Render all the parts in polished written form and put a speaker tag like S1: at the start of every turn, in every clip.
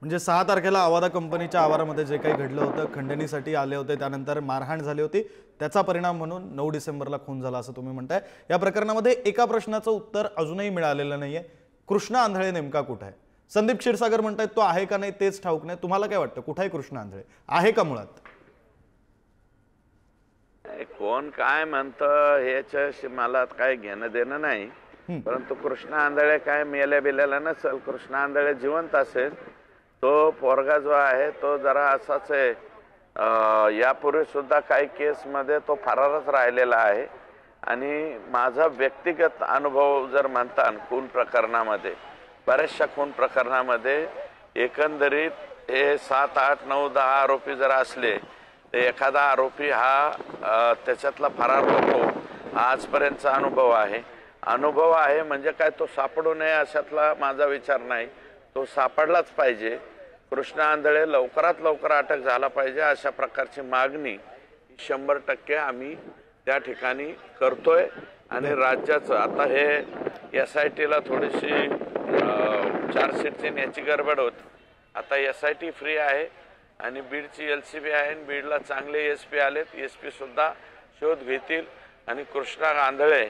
S1: म्हणजे 6 तारखेला आवादा कंपनीच्या आवारामध्ये जे काही घडलं होतं, खंडणीसाठी आले होते, त्यानंतर मारहाण झाली होती, त्याचा परिणाम म्हणून 9 डिसेंबरला खून झाला असं तुम्ही म्हणताय। या प्रकरणामध्ये एका प्रश्नाचं उत्तर अजूनही मिळालेलं नाहीये, कृष्णा आंधळे नेमका कुठे आहे? संदीप क्षीरसागर म्हणतायत तो आहे का नाही तेच ठाऊक नाही। तुम्हाला काय वाटतं, कुठे आहे कृष्णा आंधळे? आहे का मुळात?
S2: कोण काय म्हणतं ह्याच्याशी मला काय घेणं देणं नाही, परंतु कृष्णा आंधळे काय मेल्या बिल्याला नसेल। कृष्णा आंधळे जिवंत असेल। तो पोरगा जो आहे तो जरा असाच आहे, यापूर्वी सुद्धा काही केसमध्ये तो फरारच राहिलेला आहे। आणि माझा व्यक्तिगत अनुभव जर म्हणता खून प्रकरणामध्ये, बऱ्याचशा खून प्रकरणामध्ये एकंदरीत हे 7, 8, 9, 10 आरोपी जर असले तर एखादा आरोपी हा त्याच्यातला फरार होतो। आजपर्यंतचा अनुभव आहे म्हणजे काय तो सापडू नये अशातला माझा विचार नाही, तो सापडलाच पाहिजे। कृष्णा आंधळे लवकरात लवकर अटक झाला पाहिजे अशा प्रकारची मागणी 100% आम्ही त्या ठिकाणी करतोय। आणि राज्याचं आता हे SIT ला थोडीशी चार्जशीटची याची गडबड होती। आता SIT फ्री आहे आणि बीडची LCB आहे आणि बीडला चांगले SP आलेत। SP सुद्धा शोध घेतील आणि कृष्णा आंधळे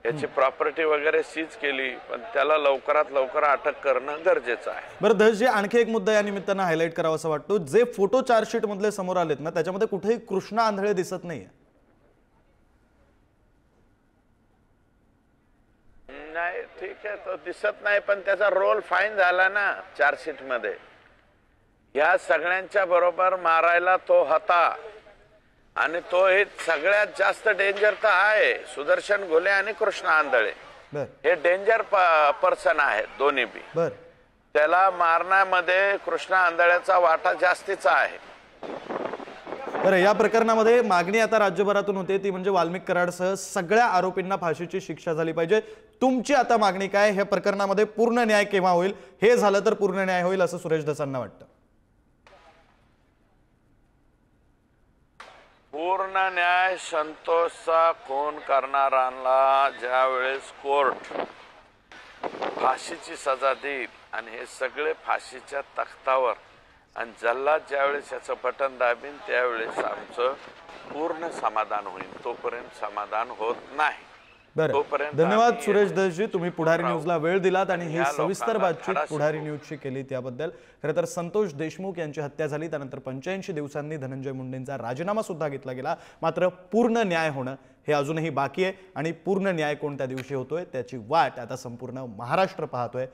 S2: याची प्रॉपर्टी वगैरे सीज केली, पण त्याला लवकरात लवकर अटक करणं गरजेचं आहे।
S1: बरं धसजी, आणखी एक मुद्दा या निमित्तानं हायलाइट करावा असं वाटतो, जे फोटो चार्जशीट मधले समोर आलेत ना त्याच्यामध्ये कुठेही कृष्णा आंधळे दिसत नाहीये।
S2: नाही ठीक आहे, तो दिसत नाही, पण त्याचा रोल फाईन झाला ना चार्जशीट मध्ये। या सगळ्यांच्या बरोबर मारायला तो होता आणि तो हे सगळ्यात जास्त डेंजर तर आहे। सुदर्शन घोले आणि कृष्णा आंधळे हे डेंजर पर्सन आहेत दोन्ही बी। त्याला मारण्यामध्ये कृष्णा आंधळेचा वाटा जास्तीचा आहे।
S1: बरं, या प्रकरणामध्ये मागणी आता राज्यभरातून होते, ती म्हणजे वाल्मिक कराडसह सगळ्या आरोपींना फाशीची शिक्षा झाली पाहिजे। तुमची आता मागणी काय? ह्या प्रकरणामध्ये पूर्ण न्याय केव्हा होईल? हे झालं तर पूर्ण न्याय होईल असं सुरेश धसांना वाटतं?
S2: पूर्ण न्याय संतोषचा खून करणाऱ्यांना ज्यावेळेस कोर्ट फाशीची सजा देईल आणि हे सगळे फाशीच्या तख्तावर आणि जल्लाद ज्यावेळेस याचं बटन दाबीन त्यावेळेस आमचं पूर्ण समाधान होईल। तोपर्यंत समाधान होत नाही।
S1: बरं, धन्यवाद सुरेश धसजी, तुम्ही पुढारी न्यूजला वेळ दिलात आणि ही सविस्तर बातचीत पुढारी न्यूजची केली त्याबद्दल। खरं तर संतोष देशमुख यांची हत्या झाली, त्यानंतर 85 दिवसांनी धनंजय मुंडेंचा राजीनामा सुद्धा घेतला गेला, मात्र पूर्ण न्याय होणं हे अजूनही बाकी आहे आणि पूर्ण न्याय कोणत्या दिवशी होतोय त्याची वाट आता संपूर्ण महाराष्ट्र पाहतोय।